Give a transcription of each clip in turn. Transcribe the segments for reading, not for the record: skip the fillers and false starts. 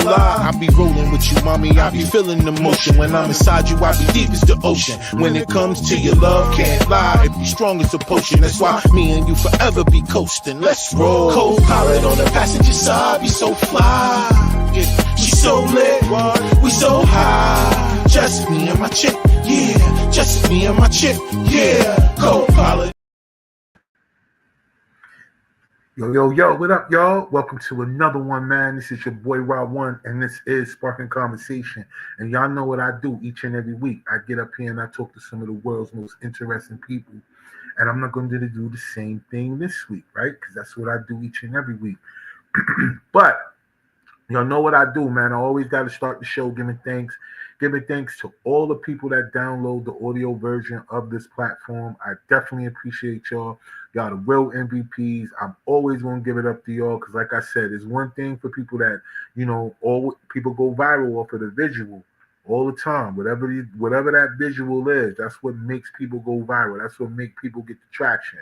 fly. I be rolling with you, mommy, I be feeling the motion. When I'm inside you, I be deep as the ocean. When it comes to your love, can't lie, it be strong as a potion. That's why me and you forever be coasting. Let's roll. Co-pilot on the passenger side, be so fly. Yeah, she so lit, we so high. Just me and my chick, yeah. Just me and my chick, yeah. Co-pilot. Yo, what up, y'all? Welcome to another one, man. This is your boy Rob One, and this is Sparking Conversation. And y'all know what I do each and every week. I get up here and I talk to some of the world's most interesting people. And I'm not going to do the same thing this week, right? Because that's what I do each and every week. But y'all know what I do, man. I always got to start the show giving thanks to all the people that download the audio version of this platform. I definitely appreciate y'all. Y'all the real MVPs. I'm always going to give it up to y'all because, like I said, it's one thing for people that, all people go viral off of the visual all the time. Whatever that visual is, that's what makes people go viral. That's what makes people get the traction.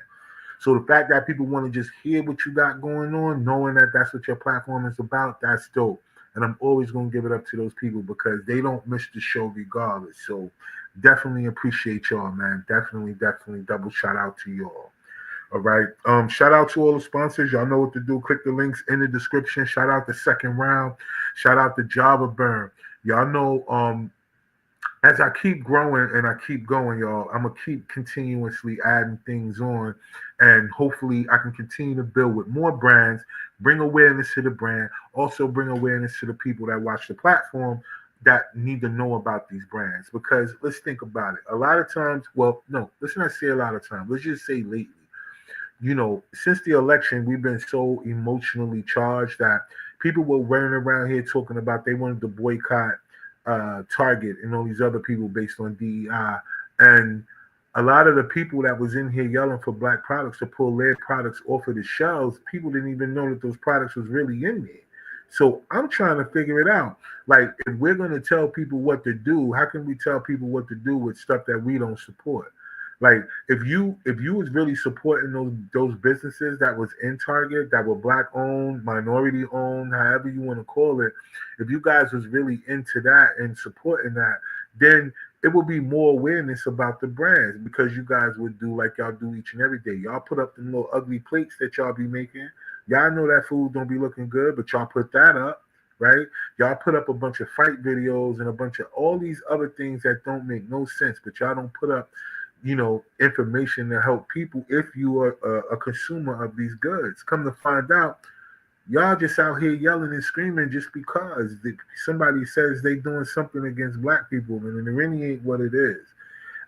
So the fact that people want to just hear what you got going on, knowing that that's what your platform is about, that's dope. And I'm always going to give it up to those people because they don't miss the show regardless. So definitely appreciate y'all, man. Definitely double shout out to y'all. All right. Shout out to all the sponsors. Y'all know what to do. Click the links in the description. Shout out the Second Round. Shout out to Java Burn. Y'all know as I keep growing and I keep going, y'all, I'm going to keep continuously adding things on. And hopefully I can continue to build with more brands, bring awareness to the brand, also bring awareness to the people that watch the platform that need to know about these brands. Because let's think about it. A lot of times, well, no, let's not say a lot of times. Let's just say lately. Since the election, we've been so emotionally charged that people were running around here talking about they wanted to boycott Target and all these other people based on DEI. And a lot of the people that was in here yelling for black products to pull their products off of the shelves, people didn't even know that those products was really in there. So I'm trying to figure it out. Like, if we're going to tell people what to do, how can we tell people what to do with stuff that we don't support? Like, if you was really supporting those businesses that was in Target, that were black owned, minority owned, however you want to call it, if you guys was really into that and supporting that, then it would be more awareness about the brands because you guys would do like y'all do each and every day. Y'all put up the little ugly plates that y'all be making. Y'all know that food don't be looking good, but y'all put that up, right? Y'all put up a bunch of fight videos and a bunch of all these other things that don't make no sense, but y'all don't put up information to help people if you are a consumer of these goods. Come to find out, y'all just out here yelling and screaming just because somebody says they doing something against black people, and it really ain't what it is.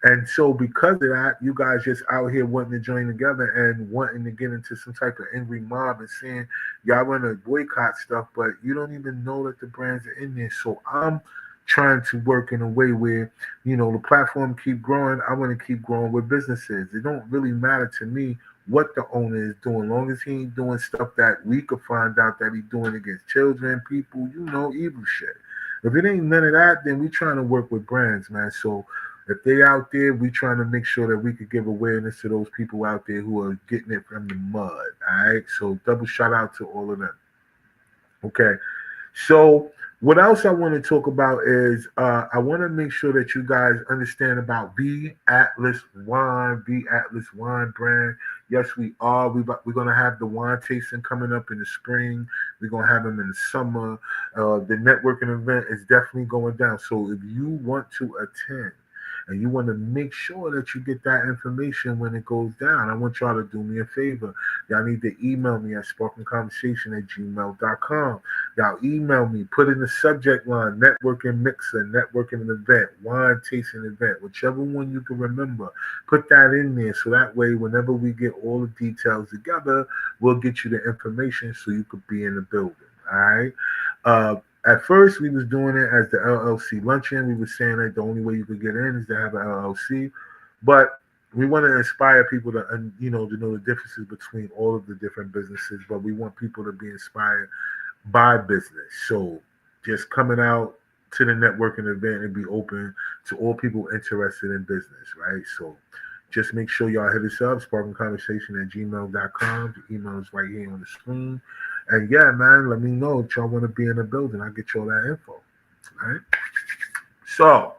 And so because of that, you guys just out here wanting to join together and wanting to get into some type of angry mob and saying y'all want to boycott stuff, but you don't even know that the brands are in there. So I'm trying to work in a way where, the platform keep growing. I want to keep growing with businesses. It don't really matter to me what the owner is doing, long as he ain't doing stuff that we could find out that he's doing against children, people, evil shit. If it ain't none of that, then we trying to work with brands, man. So if they out there, we trying to make sure that we could give awareness to those people out there who are getting it from the mud. All right. So double shout out to all of them. Okay. So what else I want to talk about is I want to make sure that you guys understand about V Atlas Wine brand. Yes, we are. We're going to have the wine tasting coming up in the spring. We're going to have them in the summer. The networking event is definitely going down. So if you want to attend, and you want to make sure that you get that information when it goes down, I want y'all to do me a favor. Y'all need to email me at sparkingconversation@gmail.com. Y'all email me, put in the subject line, networking mixer, networking event, wine tasting event, whichever one you can remember. Put that in there so that way whenever we get all the details together, we'll get you the information so you could be in the building. All right. At first, we was doing it as the LLC luncheon. We were saying that the only way you could get in is to have an LLC. But we want to inspire people to, to know the differences between all of the different businesses. But we want people to be inspired by business. So just coming out to the networking event and be open to all people interested in business, right? So just make sure y'all hit us up, sparkingconversation@gmail.com. The email is right here on the screen. And yeah, man, let me know if y'all want to be in the building. I'll get you all that info. All right. So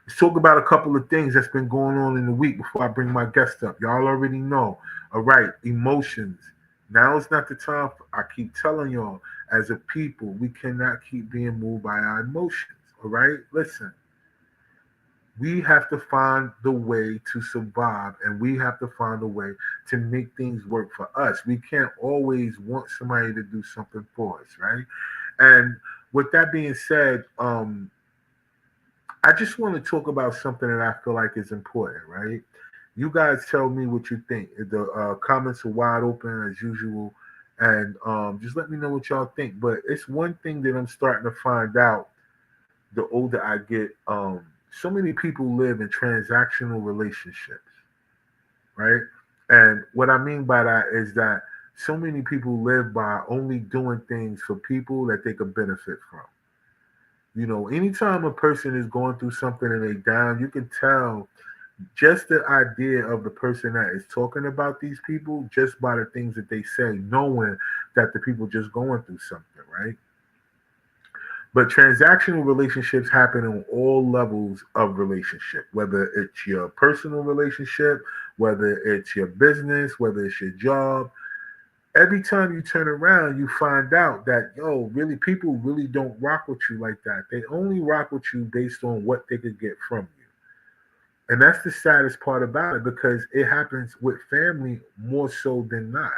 let's talk about a couple of things that's been going on in the week before I bring my guest up. Y'all already know. All right, emotions. Now is not the time. I keep telling y'all, as a people, we cannot keep being moved by our emotions. All right, listen. We have to find the way to survive, and we have to find a way to make things work for us. We can't always want somebody to do something for us, right? And with that being said, I just want to talk about something that I feel like is important, right? You guys tell me what you think. The comments are wide open as usual, and just let me know what y'all think. But it's one thing that I'm starting to find out the older I get. So many people live in transactional relationships, right? And what I mean by that is that so many people live by only doing things for people that they could benefit from. You know, anytime a person is going through something and they down, you can tell just the idea of the person that is talking about these people just by the things that they say, knowing that the people just going through something, right? But transactional relationships happen on all levels of relationship, whether it's your personal relationship, whether it's your business, whether it's your job. Every time you turn around, you find out that, yo, really, people really don't rock with you like that. They only rock with you based on what they could get from you. And that's the saddest part about it because it happens with family more so than not,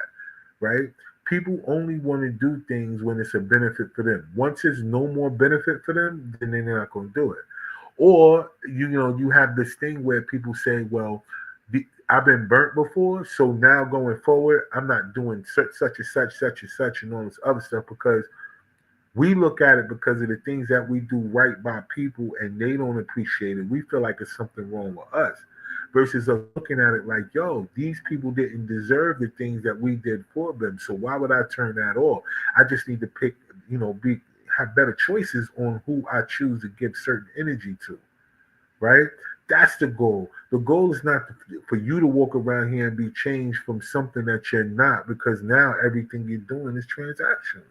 right? People only want to do things when it's a benefit for them. Once it's no more benefit for them, then they're not going to do it. Or, you know, you have this thing where people say, well, I've been burnt before, so now going forward, I'm not doing such and such and all this other stuff because we look at it because of the things that we do right by people and they don't appreciate it. We feel like it's something wrong with us versus us looking at it like, yo, these people didn't deserve the things that we did for them. So why would I turn that off? I just need to pick, you know, have better choices on who I choose to give certain energy to, right? That's the goal. The goal is not for you to walk around here and be changed from something that you're not because now everything you're doing is transactional.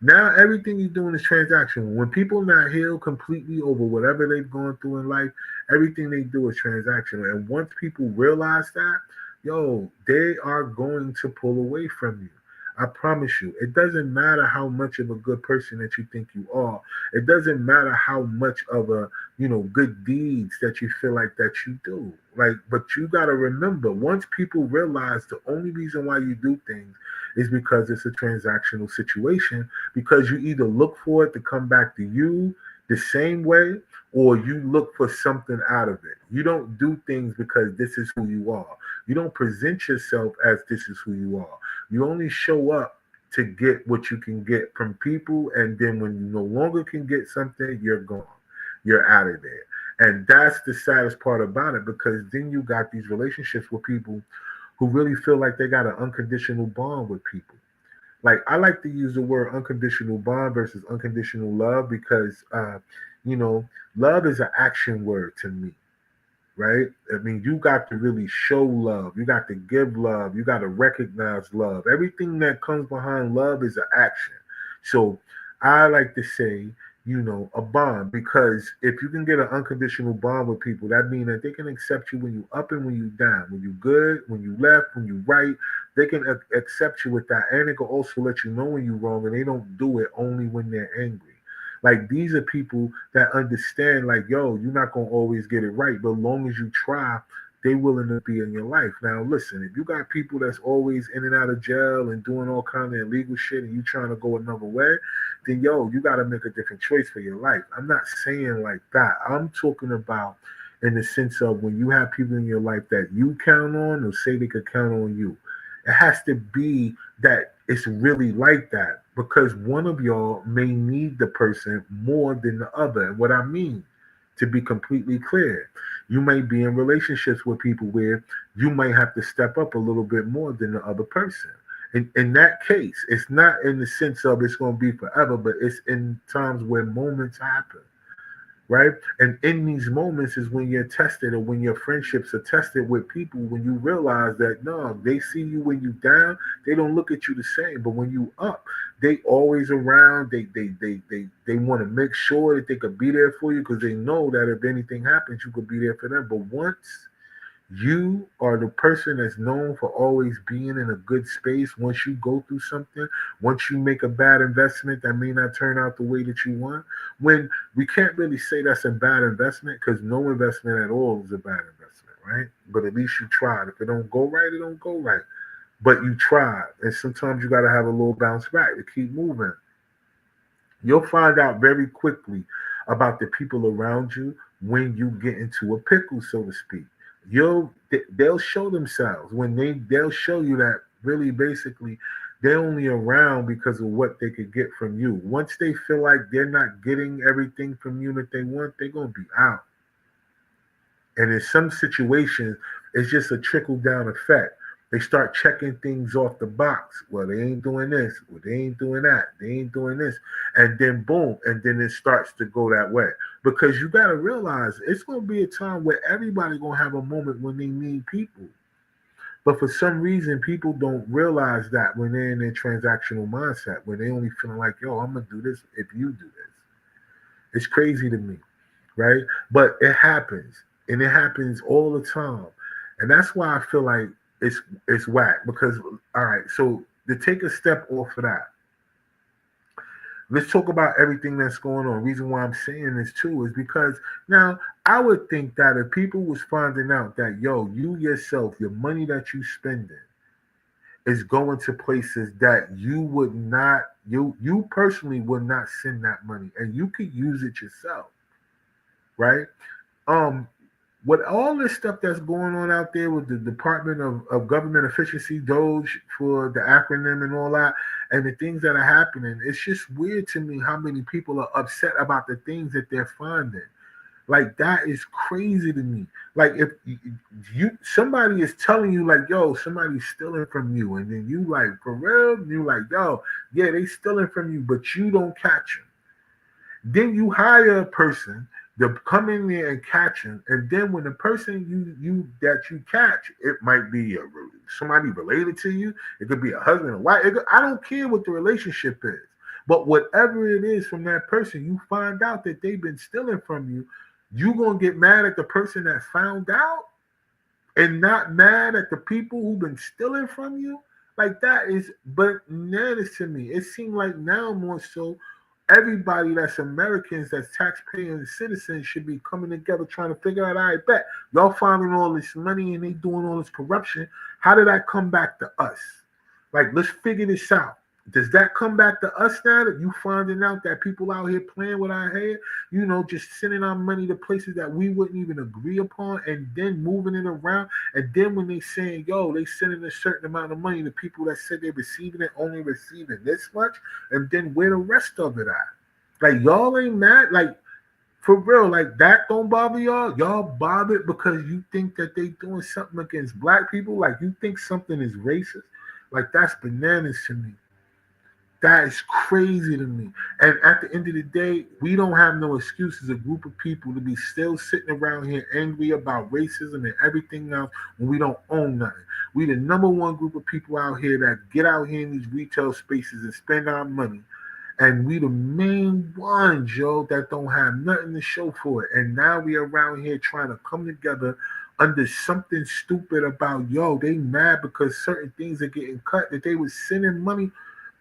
Now everything you're doing is transactional. When people not healed completely over whatever they've gone through in life, everything they do is transactional. And once people realize that, yo, they are going to pull away from you. I promise you. It doesn't matter how much of a good person that you think you are. It doesn't matter how much of a, you know, good deeds that you feel like that you do. Like, but you got to remember, once people realize the only reason why you do things is because it's a transactional situation, because you either look for it to come back to you the same way or you look for something out of it. You don't do things because this is who you are. You don't present yourself as this is who you are. You only show up to get what you can get from people, and then when you no longer can get something, you're gone. You're out of there. And that's the saddest part about it, because then you got these relationships with people who really feel like they got an unconditional bond with people. Like, I like to use the word unconditional bond versus unconditional love because, you know, love is an action word to me, right? I mean, you got to really show love. You got to give love. You got to recognize love. Everything that comes behind love is an action. So I like to say, you know, a bond, because if you can get an unconditional bond with people, that means that they can accept you when you up and when you down, when you good, when you left, when you right. They can accept you with that, and they can also let you know when you're wrong, and they don't do it only when they're angry. Like, these are people that understand, like, yo, you're not gonna always get it right, but as long as you try, they willing to be in your life. Now, listen, if you got people that's always in and out of jail and doing all kind of illegal shit, and you trying to go another way, then yo, you got to make a different choice for your life. I'm not saying like that. I'm talking about in the sense of when you have people in your life that you count on or say they could count on you. It has to be that it's really like that, because one of y'all may need the person more than the other. And what I mean, to be completely clear, you may be in relationships with people where you might have to step up a little bit more than the other person. In that case, it's not in the sense of it's going to be forever, but it's in times where moments happen. right? And in these moments is when you're tested, or when your friendships are tested with people, when you realize that no, they see you when you down, they don't look at you the same. But when you up, they always around. They want to make sure that they could be there for you because they know that if anything happens, you could be there for them. But once you are the person that's known for always being in a good space. Once you go through something, once you make a bad investment that may not turn out the way that you want, when we can't really say that's a bad investment because no investment at all is a bad investment, right? But at least you tried. If it don't go right, it don't go right. But you tried. And sometimes you got to have a little bounce back to keep moving. You'll find out very quickly about the people around you when you get into a pickle, so to speak. They'll show themselves when they'll show you that really basically they're only around because of what they could get from you. Once they feel like they're not getting everything from you that they want, they're gonna be out. And in some situations, it's just a trickle down effect. They start checking things off the box. Well, they ain't doing this. Well, they ain't doing that. They ain't doing this. And then boom, and then it starts to go that way. Because you got to realize it's going to be a time where everybody going to have a moment when they need people. But for some reason, people don't realize that when they're in their transactional mindset, when they only feeling like, yo, I'm going to do this if you do this. It's crazy to me, right? But it happens. And it happens all the time. And that's why I feel like it's whack. Because, all right, so to take a step off of that, let's talk about everything that's going on. The reason why I'm saying this too is because now I would think that if people was finding out that, yo, you yourself, your money that you spending is going to places that you would not, you personally would not send that money, and you could use it yourself, right? With all this stuff that's going on out there with the Department of Government Efficiency, Doge for the acronym and all that, and the things that are happening, it's just weird to me how many people are upset about the things that they're finding. Like that is crazy to me. Like if you somebody is telling you like, yo, somebody's stealing from you, and then you like, for real, you like, yo, yeah, they stealing from you, but you don't catch them. Then you hire a person to come in there and catch him, and then when the person you that you catch, it might be somebody related to you. It could be a husband or wife. I don't care what the relationship is, but whatever it is from that person, you find out that they've been stealing from you. You gonna get mad at the person that found out, and not mad at the people who've been stealing from you. Like that is bananas to me. It seems like now more so everybody that's Americans, that's taxpaying citizens, should be coming together trying to figure out, I bet y'all finding all this money and they doing all this corruption. How did that come back to us? Like, let's figure this out. Does that come back to us now that you finding out that people out here playing with our head, just sending our money to places that we wouldn't even agree upon, and then moving it around? And then when they saying, yo, they sending a certain amount of money to people that said they're receiving it, only receiving this much, and then where the rest of it at? Like, y'all ain't mad? Like, for real, like that don't bother y'all? Y'all bothered because you think that they doing something against black people? Like, you think something is racist? Like, that's bananas to me. That is crazy to me. And at the end of the day, we don't have no excuse as a group of people to be still sitting around here angry about racism and everything else when we don't own nothing. We the number one group of people out here that get out here in these retail spaces and spend our money. And we the main ones, yo, that don't have nothing to show for it. And now we around here trying to come together under something stupid about, yo, they mad because certain things are getting cut, that they was sending money.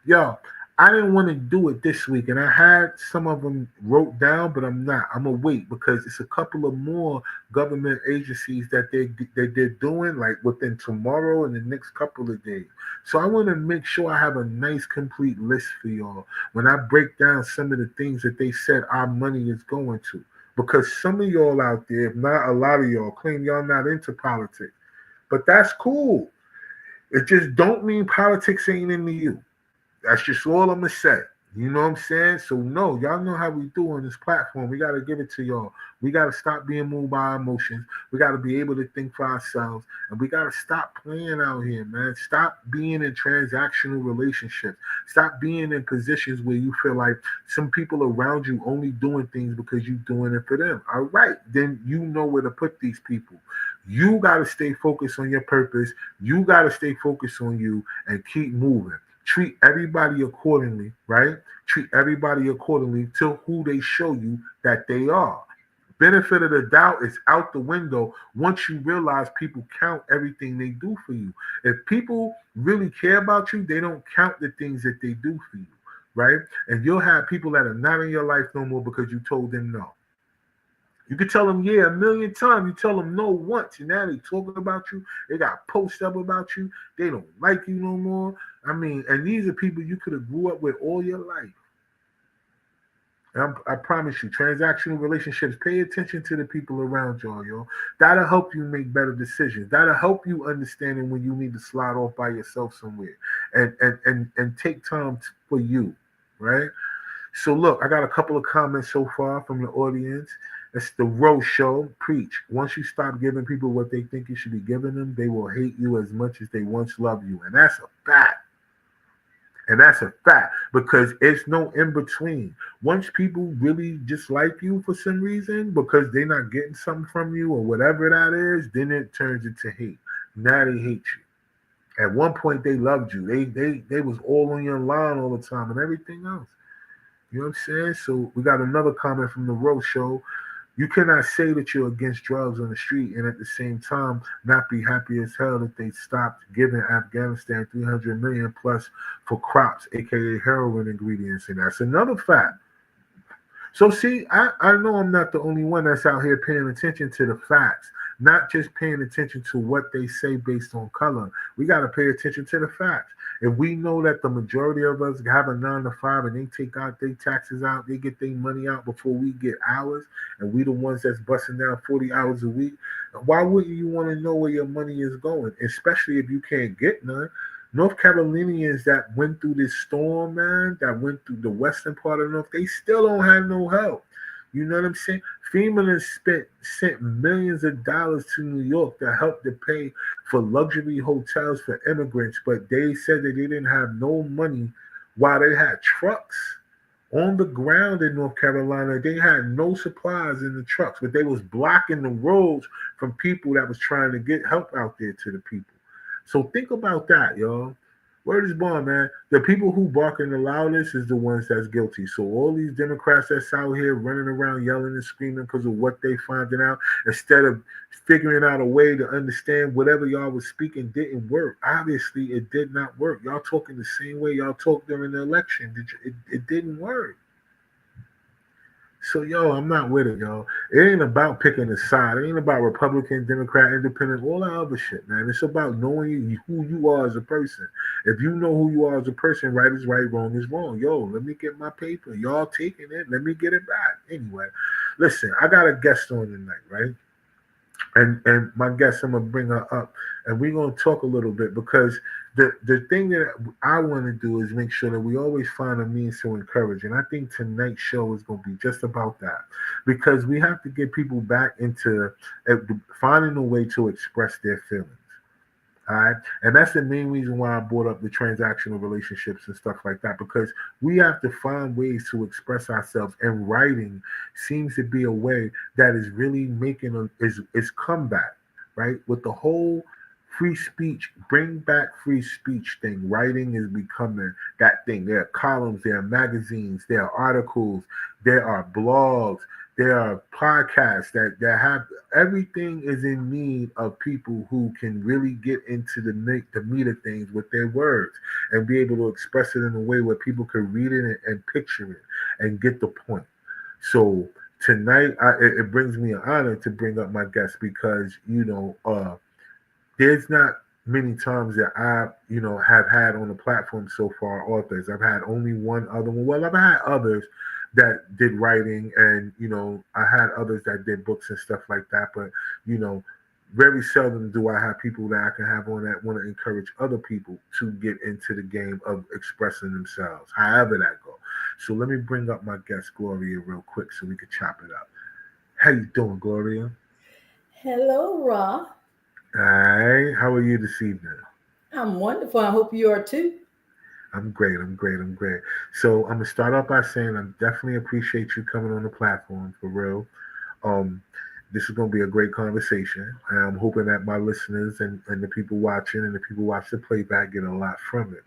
Yo, I didn't want to do it this week, and I had some of them wrote down, but I'm not. I'm gonna wait because it's a couple of more government agencies that they're doing like within tomorrow and the next couple of days. So I want to make sure I have a nice complete list for y'all when I break down some of the things that they said our money is going to. Because some of y'all out there, if not a lot of y'all, claim y'all not into politics, but that's cool. It just don't mean politics ain't into you. That's just all I'm gonna say. You know what I'm saying? So no, y'all know how we do on this platform. We gotta give it to y'all. We got to stop being moved by our emotions. We got to be able to think for ourselves. And we got to stop playing out here, man. Stop being in transactional relationships. Stop being in positions where you feel like some people around you only doing things because you're doing it for them. All right, then you know where to put these people. You got to stay focused on your purpose. You got to stay focused on you and keep moving. Treat everybody accordingly, right? Treat everybody accordingly to who they show you that they are. Benefit of the doubt is out the window once you realize people count everything they do for you. If people really care about you, they don't count the things that they do for you, right? And you'll have people that are not in your life no more because you told them no. You could tell them yeah a million times. You tell them no once, and now they talking about you. They got post up about you. They don't like you no more. I mean, and these are people you could have grew up with all your life. I promise you, transactional relationships, pay attention to the people around y'all, yo. That'll help you make better decisions. That'll help you understanding when you need to slide off by yourself somewhere and take time for you, right? So look, I got a couple of comments so far from the audience. It's the Rose Show. Preach. Once you stop giving people what they think you should be giving them, they will hate you as much as they once loved you. And that's a fact. And that's a fact because it's no in between. Once people really just like you for some reason because they're not getting something from you or whatever that is, then it turns into hate. Now they hate you. At one point they loved you. They was all on your line all the time and everything else. You know what I'm saying? So we got another comment from the Rose Show. You cannot say that you're against drugs on the street and at the same time not be happy as hell that they stopped giving Afghanistan 300 million plus for crops, aka heroin ingredients, and that's another fact. So see, I know I'm not the only one that's out here paying attention to the facts, not just paying attention to what they say based on color. We got to pay attention to the facts. If we know that the majority of us have a 9 to 5 and they take out their taxes out, they get their money out before we get ours, and we the ones that's busting down 40 hours a week, why wouldn't you want to know where your money is going, especially if you can't get none? North Carolinians that went through this storm, man, that went through the western part of North, they still don't have no help. You know what I'm saying? FEMA has sent millions of dollars to New York to help to pay for luxury hotels for immigrants, but they said that they didn't have no money while they had trucks on the ground in North Carolina. They had no supplies in the trucks, but they was blocking the roads from people that was trying to get help out there to the people. So think about that, y'all. Word is born, man. The people who barking the loudest is the ones that's guilty. So all these Democrats that's out here running around yelling and screaming because of what they finding out, instead of figuring out a way to understand whatever y'all was speaking didn't work. Obviously, it did not work. Y'all talking the same way y'all talked during the election. It didn't work. So, yo, I'm not with it, yo. It ain't about picking a side. It ain't about Republican, Democrat, Independent, all that other shit, man. It's about knowing who you are as a person. If you know who you are as a person, right is right, wrong is wrong. Yo, let me get my paper. Y'all taking it. Let me get it back. Anyway, listen, I got a guest on tonight, right? And my guest, I'm gonna bring her up, and we're gonna talk a little bit because the thing that I want to do is make sure that we always find a means to encourage, and I think tonight's show is gonna be just about that because we have to get people back into finding a way to express their feelings. All right. And that's the main reason why I brought up the transactional relationships and stuff like that, because we have to find ways to express ourselves. And writing seems to be a way that is really making is comeback, right? With the whole free speech, bring back free speech thing. Writing is becoming that thing. There are columns, there are magazines, there are articles, there are blogs, there are podcasts that have everything is in need of people who can really get into the meat of things with their words and be able to express it in a way where people can read it and picture it and get the point. So tonight, it brings me an honor to bring up my guest because, there's not many times that I, have had on the platform so far authors. I've had only one other one. Well, I've had others that did writing and, I had others that did books and stuff like that. But, very seldom do I have people that I can have on that want to encourage other people to get into the game of expressing themselves, however that go. So let me bring up my guest, Gloria, real quick so we can chop it up. How you doing, Gloria? Hello, Ra. Hi. How are you this evening? I'm wonderful. I hope you are too. I'm great. I'm great. I'm great. So I'm gonna start off by saying I definitely appreciate you coming on the platform for real. Um, this is gonna be a great conversation. And I'm hoping that my listeners and the people watching and the people watch the playback get a lot from it.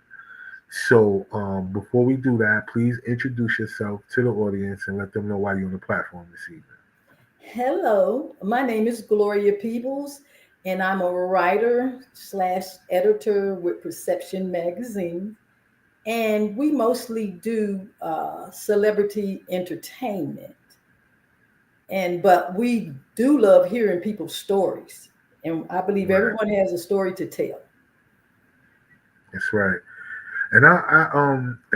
So before we do that, please introduce yourself to the audience and let them know why you're on the platform this evening. Hello, my name is Gloria Peebles, and I'm a writer slash editor with Perception Magazine. And we mostly do celebrity entertainment. But we do love hearing people's stories. And I believe Right. everyone has a story to tell. That's right. And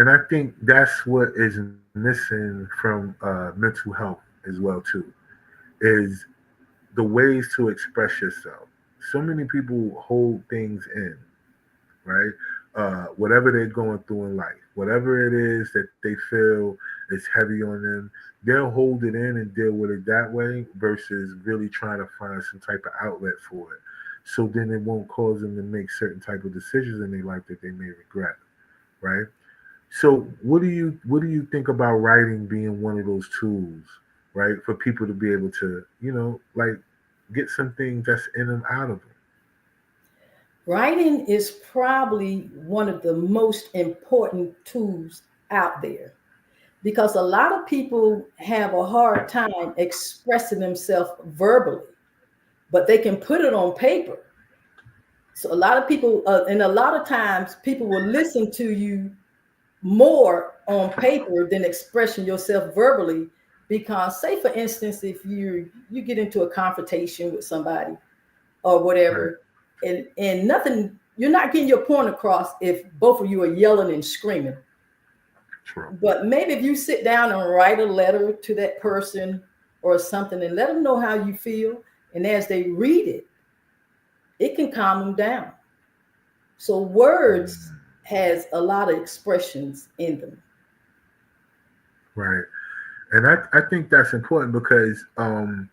I think that's what is missing from mental health as well too, is the ways to express yourself. So many people hold things in, right? Whatever they're going through in life, whatever it is that they feel is heavy on them, they'll hold it in and deal with it that way versus really trying to find some type of outlet for it. So then it won't cause them to make certain type of decisions in their life that they may regret, right? So what do you think about writing being one of those tools, right, for people to be able to, like get some things that's in them out of them? Writing is probably one of the most important tools out there because a lot of people have a hard time expressing themselves verbally, but they can put it on paper. So a lot of people, and a lot of times, people will listen to you more on paper than expressing yourself verbally. Because, say, for instance, if you get into a confrontation with somebody or Right. whatever, and nothing, you're not getting your point across if both of you are yelling and screaming. True. But maybe if you sit down and write a letter to that person or something and let them know how you feel, and as they read it, it can calm them down. So words Mm, has a lot of expressions in them. right. And I think that's important because and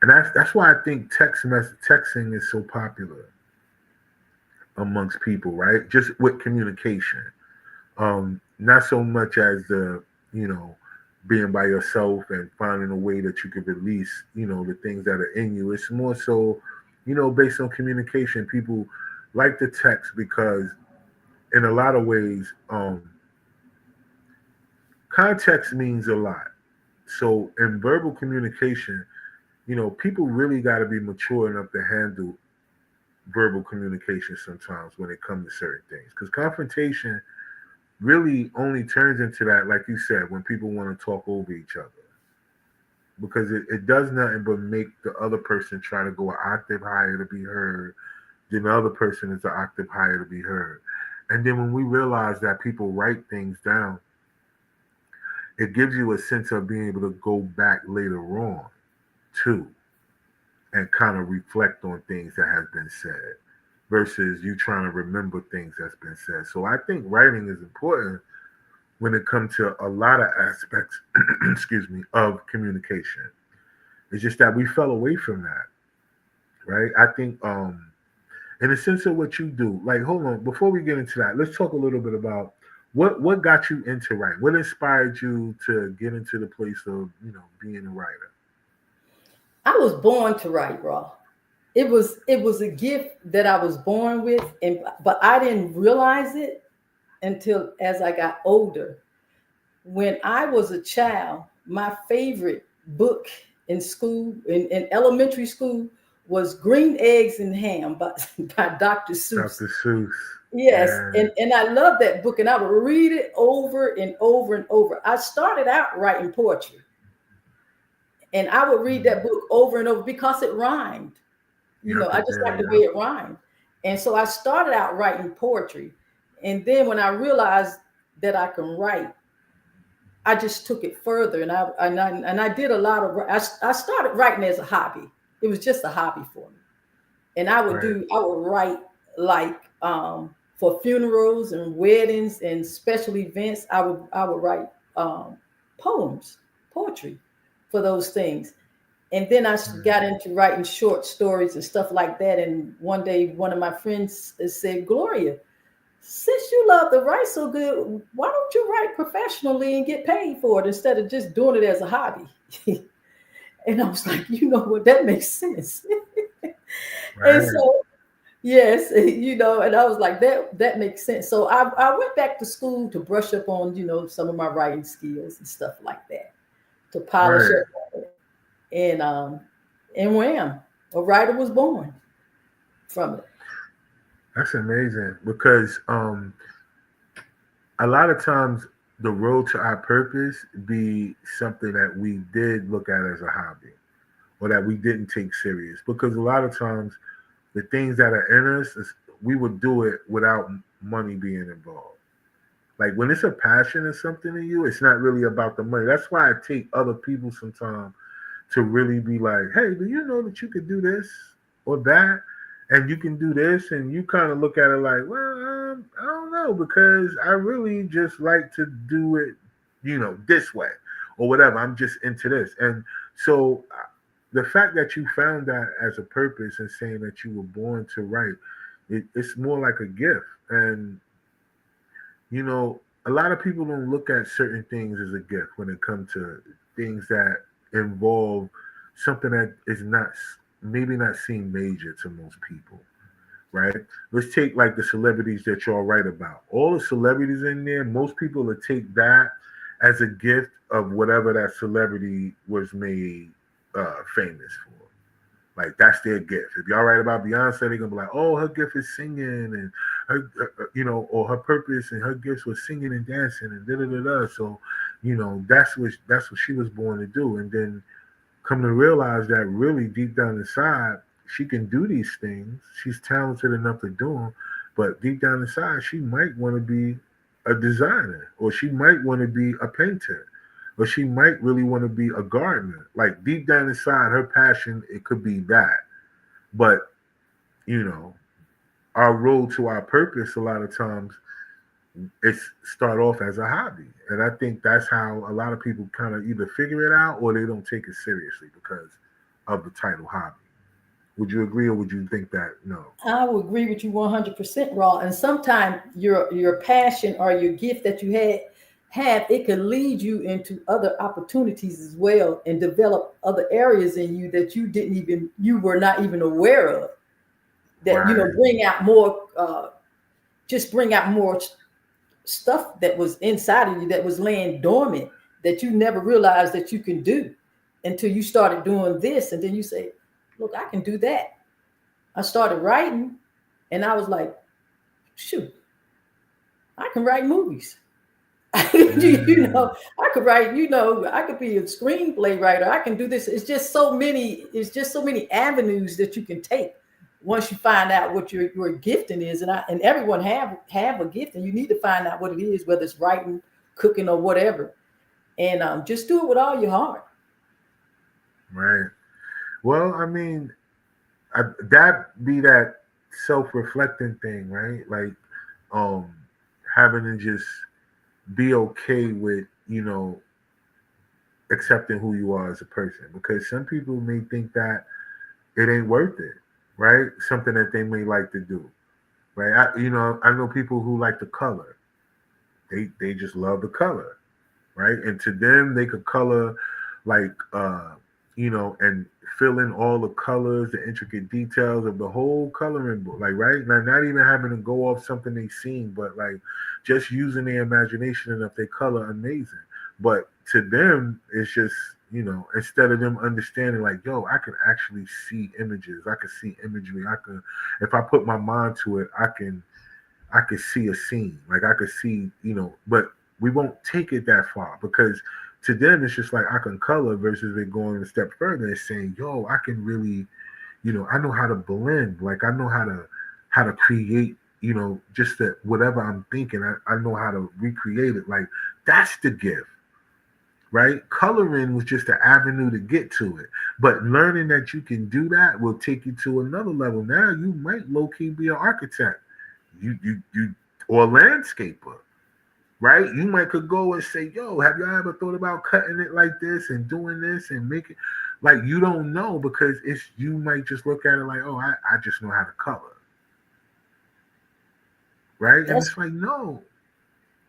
that's why I think texting is so popular amongst people, right? Just with communication. Not so much as the, you know, being by yourself and finding a way that you could release, the things that are in you. It's more so, based on communication. People like to text because in a lot of ways, context means a lot. So in verbal communication, people really got to be mature enough to handle verbal communication sometimes when it comes to certain things. Because confrontation really only turns into that, like you said, when people want to talk over each other. Because it does nothing but make the other person try to go an octave higher to be heard, then the other person is an octave higher to be heard. And then when we realize that people write things down, it gives you a sense of being able to go back later on too and kind of reflect on things that has been said versus you trying to remember things that's been said. So I think writing is important when it comes to a lot of aspects, excuse me, of communication. It's just that we fell away from that, right? I think, in the sense of what you do, like, hold on, before we get into that, let's talk a little bit about what got you into writing. What inspired you to get into the place of, being a writer? I was born to write, Raw. It was a gift that I was born with, and but I didn't realize it until as I got older. When I was a child, my favorite book in school, in elementary school, was Green Eggs and Ham by, by Dr. Seuss. Dr. Seuss. Yes, Yeah. and I love that book, and I would read it over and over and over. I started out writing poetry, and I would read that Mm. book over and over because it rhymed. Yep, I it just did. like the way Yep. it rhymed. And so I started out writing poetry. And then when I realized that I can write, I just took it further, and I did a lot of. I started writing as a hobby. It was just a hobby for me, and Right. I would write like for funerals and weddings and special events. I would write um, poems, poetry. for those things. And then I got into writing short stories and stuff like that. And one day, one of my friends said, Gloria, since you love to write so good, why don't you write professionally and get paid for it instead of just doing it as a hobby? And I was like, you know what, that makes sense. And Right. so, yes, and I was like, that makes sense. So I went back to school to brush up on, some of my writing skills and stuff like that, to polish Right. up. And wham, a writer was born from it. That's amazing because a lot of times the road to our purpose be something that we did look at as a hobby or that we didn't take serious, because a lot of times the things that are in us we would do it without money being involved. Like when it's a passion or something in you, it's not really about the money. That's why I take other people sometimes to really be like, hey, do you know that you could do this or that? And you can do this, and you kind of look at it like, well, I don't know, because I really just like to do it, this way or whatever. I'm just into this. And so the fact that you found that as a purpose and saying that you were born to write, it's more like a gift. And, a lot of people don't look at certain things as a gift when it comes to things that involve something that is not maybe not seem major to most people, right? Let's take like the celebrities that y'all write about. All the celebrities in there, most people will take that as a gift of whatever that celebrity was made famous for. Like that's their gift. If y'all write about Beyonce, they're gonna be like, "Oh, her gift is singing, and or her purpose and her gifts was singing and dancing and da da da da." So, that's what she was born to do. And then come to realize that really deep down inside, she can do these things. She's talented enough to do them, but deep down inside, she might want to be a designer, or she might want to be a painter, or she might really want to be a gardener. Like deep down inside, her passion, it could be that. But, you know, our road to our purpose, a lot of times, it's start off as a hobby. And I think that's how a lot of people kind of either figure it out or they don't take it seriously because of the title hobby. Would you agree, or would you think that no? I would agree with you 100%, Raw. And sometimes your passion or your gift that you have, it could lead you into other opportunities as well and develop other areas in you that you were not even aware of. That Right. bring out more, just bring out more stuff that was inside of you that was laying dormant that you never realized that you can do until you started doing this, and then you say, "Look, I can do that." I started writing, and I was like, shoot, I can write movies. Mm, I could write, I could be a screenplay writer. I can do this. It's just so many avenues that you can take once you find out what your gifting is. And everyone have a gift, and you need to find out what it is, whether it's writing, cooking, or whatever. And just do it with all your heart. right. Well, I mean, that be that self-reflecting thing, right? Like, um, having to just be okay with, accepting who you are as a person, because some people may think that it ain't worth it, right? Something that they may like to do, right? I know people who like to color. They just love the color, right? And to them, they could color like and fill in all the colors, the intricate details of the whole coloring book, like right now, not even having to go off something they've seen, but like just using their imagination enough, they color amazing. But to them, it's just instead of them understanding like, yo, I can actually see images, I can see imagery, I can, if I put my mind to it, I could see a scene. Like I could see, but we won't take it that far because to them it's just like I can color versus it going a step further and saying, yo, I can really, I know how to blend. Like I know how to create, just that whatever I'm thinking, I know how to recreate it. Like that's the gift. Right? Coloring was just an avenue to get to it. But learning that you can do that will take you to another level. Now you might low key be an architect you or a landscaper, right? You might could go and say, yo, have y'all ever thought about cutting it like this and doing this and making like you don't know because it's you might just look at it like, oh, I just know how to color. Right? And That's it's like, no.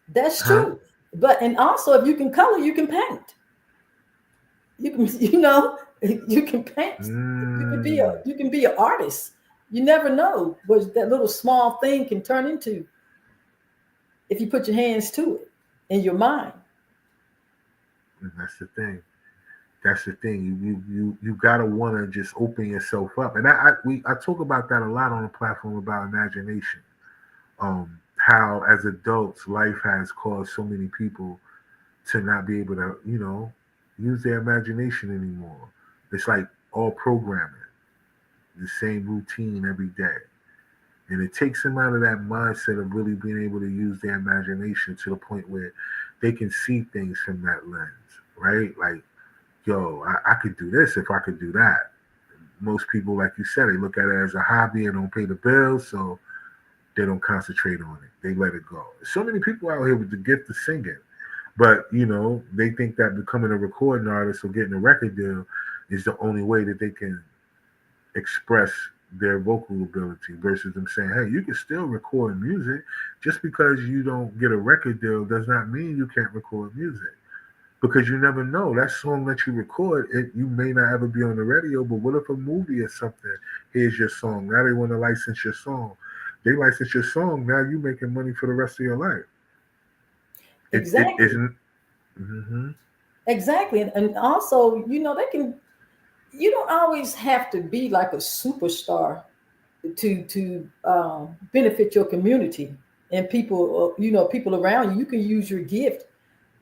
that's Huh? true. But and also if you can color, you can paint. You can you can paint. Mm, You can be an artist. You never know what that little small thing can turn into if you put your hands to it in your mind. and that's the thing. That's the thing. You gotta want to just open yourself up, and I talk about that a lot on the platform about imagination. How as adults, life has caused so many people to not be able to, use their imagination anymore. It's like all programming, the same routine every day. And it takes them out of that mindset of really being able to use their imagination to the point where they can see things from that lens, right? Like, yo, I could do this if I could do that. Most people, like you said, they look at it as a hobby and don't pay the bills, so they don't concentrate on it. They let it go. So many people out here with the gift of singing, but they think that becoming a recording artist or getting a record deal is the only way that they can express their vocal ability versus them saying, hey, you can still record music. Just because you don't get a record deal does not mean you can't record music. Because you never know. That song that you record, you may not ever be on the radio, but what if a movie or something here's your song? Now they want to license your song. They license your song, now you making money for the rest of your life. It Exactly. isn't. Mm-hmm. Exactly. And also, they can you don't always have to be like a superstar to benefit your community and people people around you. You can use your gift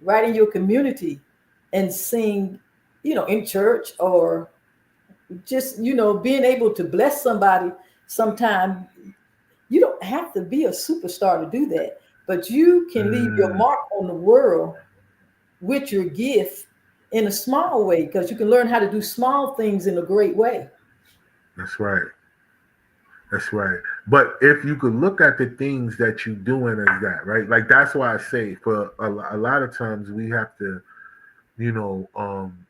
right in your community and sing, in church or just being able to bless somebody sometime. You don't have to be a superstar to do that, but you can leave your Mm, mark on the world with your gift in a small way, because you can learn how to do small things in a great way. that's right. That's right. But if you could look at the things that you're doing as that, right? Like that's why I say for a lot of times we have to, you know, um,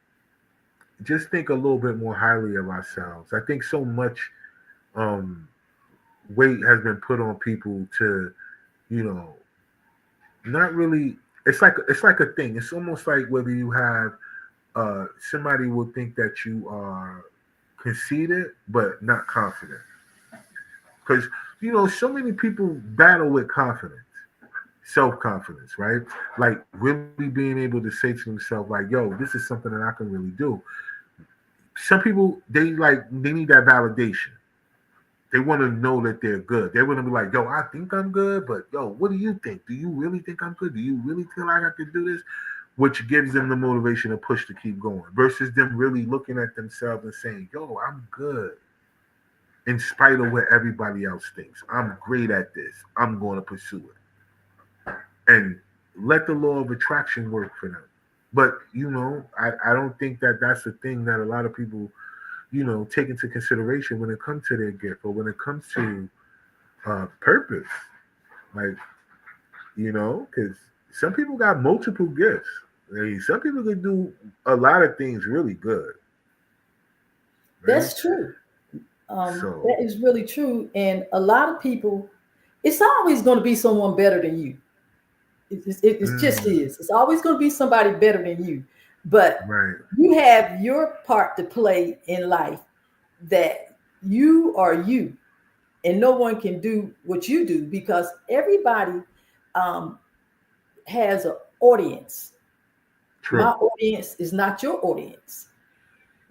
just think a little bit more highly of ourselves. I think so much um, weight has been put on people to, you know, not really. It's like a thing. It's almost like whether you have somebody will think that you are conceited but not confident, because so many people battle with confidence, self-confidence, right? Like really being able to say to themselves like, yo, this is something that I can really do. Some people, they need that validation. They want to know that they're good. They want to be like, yo, I think I'm good, but yo, what do you think? Do you really think I'm good? Do you really feel like I can do this? Which gives them the motivation to push to keep going versus them really looking at themselves and saying, yo, I'm good in spite of what everybody else thinks. I'm great at this. I'm going to pursue it. And let the law of attraction work for them. But, I don't think that that's a thing that a lot of people, take into consideration when it comes to their gift or when it comes to purpose. Like, because some people got multiple gifts. I mean, some people can do a lot of things really good, right? That's true. So, That is really true. And a lot of people, it's always going to be someone better than you. It just mm, is. It's always going to be somebody better than you. But right, you have your part to play in life, that you are you, and no one can do what you do, because everybody um, has an audience. My true, audience is not your audience.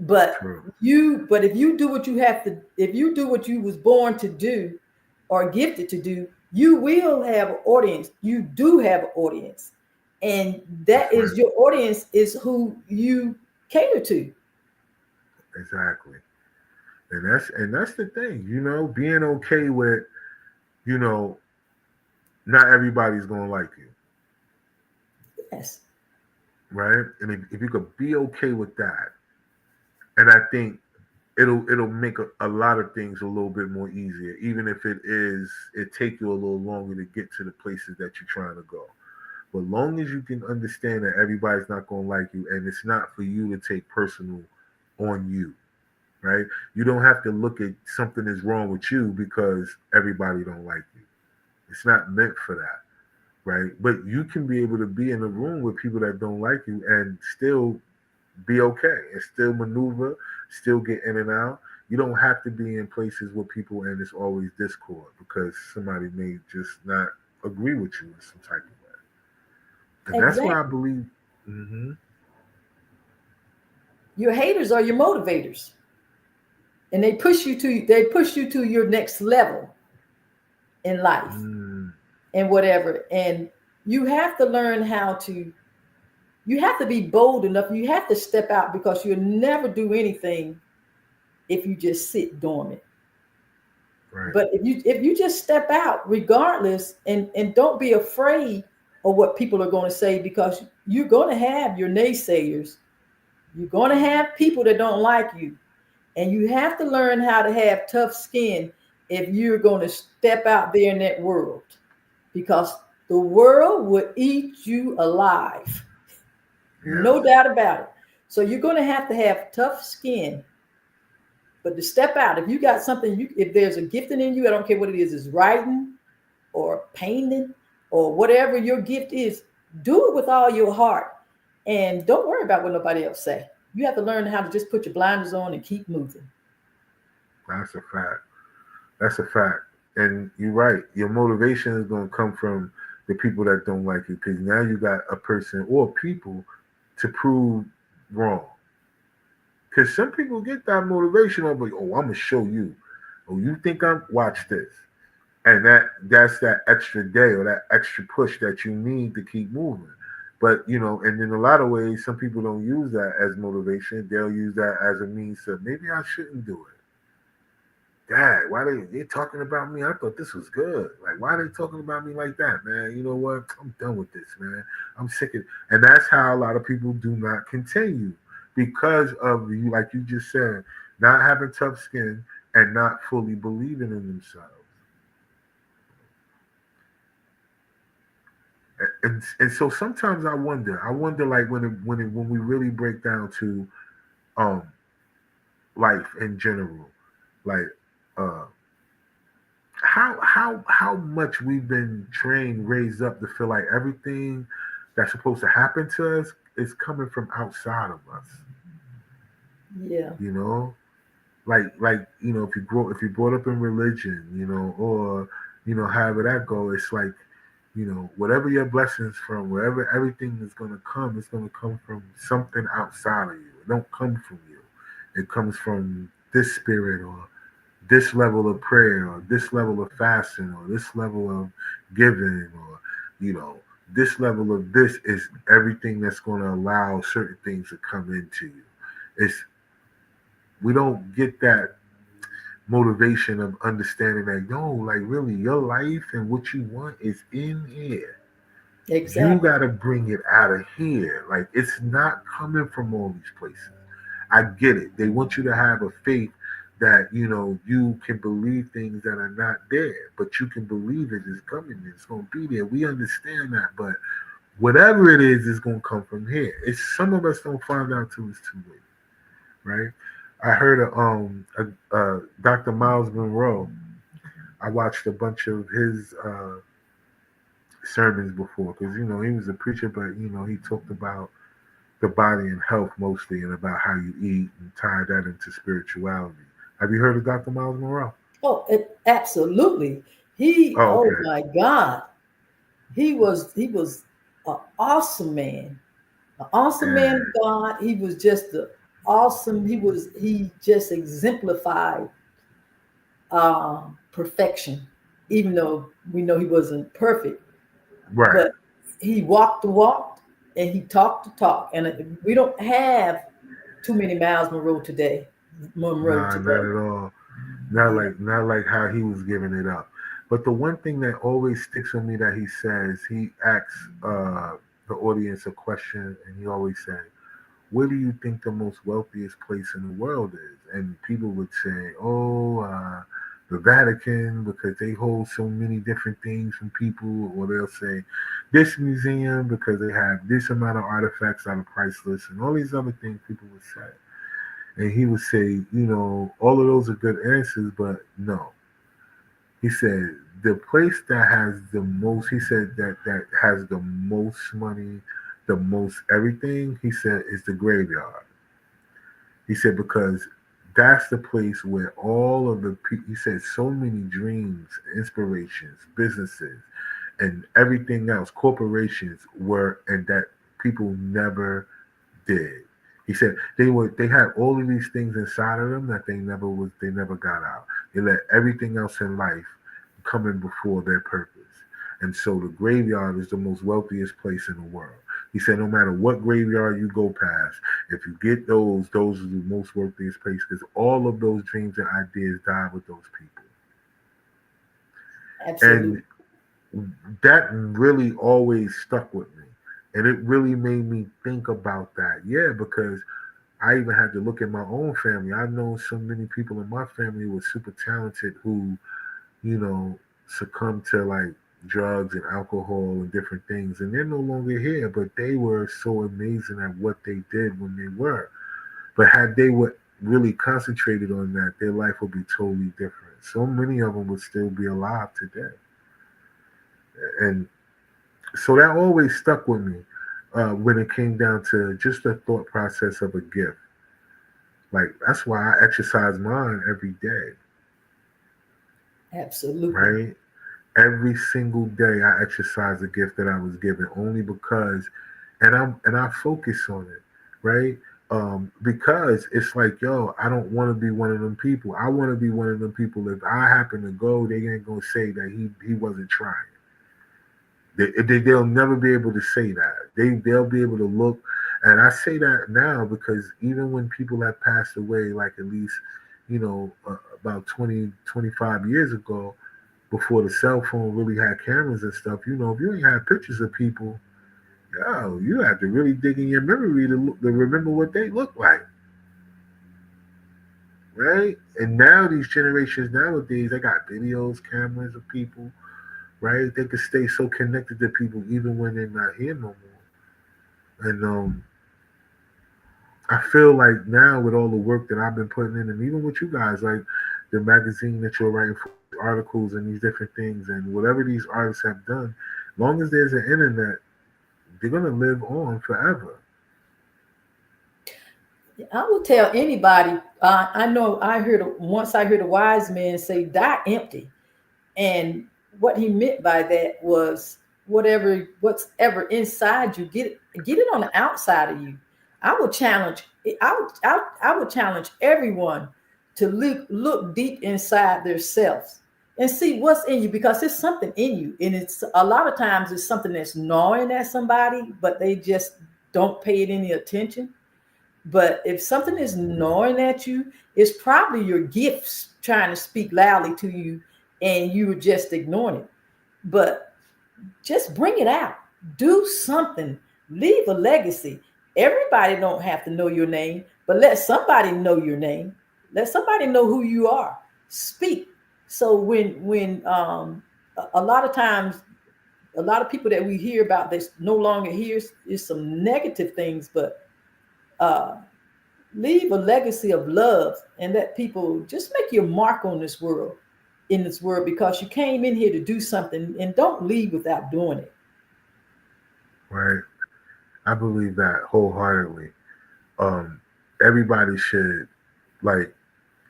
But true. if you do what you have to, if you do what you was born to do or gifted to do, you will have an audience. You do have an audience. And that That's right, is your audience is who you cater to. exactly. And that's the thing, being okay with, you know, not everybody's gonna like you, Yes. right? And if you could be okay with that, and I think it'll make a lot of things a little bit more easier, even if it take you a little longer to get to the places that you're trying to go. But long as you can understand that everybody's not gonna like you, and it's not for you to take personal on you, right? You don't have to look at something is wrong with you because everybody don't like you. It's not meant for that, right? But you can be able to be in a room with people that don't like you and still be okay and still maneuver, still get in and out. You don't have to be in places with people and it's always discord because somebody may just not agree with you in some type of way. And that's why I Exactly. believe. Mm-hmm. Your haters are your motivators, and they push you to your next level in life Mm, and whatever. And you have to learn how to. You have to be bold enough. You have to step out because you'll never do anything if you just sit dormant. right. But if you just step out regardless, and don't be afraid of what people are going to say, because you're going to have your naysayers. You're going to have people that don't like you, and you have to learn how to have tough skin if you're going to step out there in that world, because the world will eat you alive. Yes. No doubt about it. So you're going to have tough skin. But to step out, if you got something, if there's a gifting in you, I don't care what it is writing or painting or whatever your gift is, do it with all your heart. And don't worry about what nobody else say. You have to learn how to just put your blinders on and keep moving. That's a fact. That's a fact. And you're right. Your motivation is going to come from the people that don't like you because now you got a person or people to prove wrong. Because some people get that motivation of like, oh, I'm gonna show you. Oh, you think I'm watch this. And that's that extra day or that extra push that you need to keep moving. But and in a lot of ways, some people don't use that as motivation. They'll use that as a means to maybe I shouldn't do it. Dad, why they talking about me? I thought this was good. Like, why are they talking about me like that, man? You know what? I'm done with this, man. I'm sick of. And that's how a lot of people do not continue because of you, like you just said, not having tough skin and not fully believing in themselves. And so sometimes I wonder like when we really break down to um life in general, like uh how much we've been trained, raised up to feel like everything that's supposed to happen to us is coming from outside of us. Yeah, You know, if you brought up in religion, or however that go, it's like whatever your blessings from, wherever everything is going to come, it's going to come from something outside of you. It don't come from you. It comes from this spirit or this level of prayer or this level of fasting or this level of giving or you know this level of this is everything that's going to allow certain things to come into you. It's We don't get that motivation of understanding that like really your life and what you want is in here. You exactly. got to bring it out of here. Like it's not coming from all these places. I get it. They want you to have a faith that you can believe things that are not there, but you can believe it is coming. It's going to be there. We understand that, but whatever it is going to come from here. It's some of us don't find out till it's too late, right? I heard Dr. Miles Monroe. I watched a bunch of his sermons before because he was a preacher, but he talked about the body and health mostly and about how you eat and tie that into spirituality. Have you heard of Dr. Miles Monroe? Oh, absolutely. Oh, Oh okay. my God, he was an awesome man, an awesome man Yeah, of God. He was just the awesome. He just exemplified perfection, even though we know he wasn't perfect, right. but he walked the walk and he talked the talk. And we don't have too many Miles Monroe today. Monroe Nah, not today. at all. Not Yeah. like not like how he was giving it up. But the one thing that always sticks with me that he says, he asks the audience a question, and he always says, "Where do you think the most wealthiest place in the world is?" And people would say, "Oh, the Vatican because they hold so many different things from people, or they'll say this museum because they have this amount of artifacts that are priceless, and all these other things people would say. And he would say, all of those are good answers, but no. He said the place that has the most, he said that has the most money, the most everything, he said, is the graveyard. He said because that's the place where all of the people, he said so many dreams, inspirations, businesses, and everything else, corporations were, and that people never did. He said they had all of these things inside of them that they never got out. They let everything else in life come in before their purpose. And so the graveyard is the most wealthiest place in the world. He said no matter what graveyard you go past, if you get those are the most wealthiest place because all of those dreams and ideas died with those people. Absolutely. And that really always stuck with me. And it really made me think about that. Yeah, because I even had to look at my own family. I know so many people in my family who were super talented who, succumbed to like drugs and alcohol and different things. And they're no longer here, but they were so amazing at what they did when they were. But had they would really concentrated on that, their life would be totally different. So many of them would still be alive today. And so that always stuck with me when it came down to just the thought process of a gift. Like that's why I exercise mine every day, Absolutely. right? Every single day I exercise the gift that I was given, only because, and I focus on it, right? Because it's like, yo, I don't want to be one of them people. I want to be one of them people. If I happen to go, they ain't gonna say that he wasn't trying. They'll never be able to say that. They'll be able to look, and I say that now because even when people have passed away, like at least, about 20, 25 years ago, before the cell phone really had cameras and stuff, if you ain't had pictures of people, yo, you have to really dig in your memory to remember what they look like, right? And now these generations nowadays, they got videos, cameras of people, right? They can stay so connected to people even when they're not here no more. And I feel like now with all the work that I've been putting in, and even with you guys, like the magazine that you're writing for, articles and these different things, and whatever these artists have done, long as there's an internet, they're gonna live on forever. I will tell anybody. I know I heard a wise man say, "Die empty." And what he meant by that was what's ever inside you, get it on the outside of you. I would challenge I would challenge everyone to look deep inside themselves and see what's in you, because there's something in you, and it's a lot of times it's something that's gnawing at somebody, but they just don't pay it any attention. But if something is gnawing at you, it's probably your gifts trying to speak loudly to you, and you were just ignoring it. But just bring it out. Do something. Leave a legacy. Everybody don't have to know your name, but let somebody know your name. Let somebody know who you are. Speak. So when a lot of times, a lot of people that we hear about that's no longer here is some negative things, but uh, leave a legacy of love and let people just make your mark on this world, in this world, because you came in here to do something, and don't leave without doing it. Right? I believe that wholeheartedly. Um, Everybody should like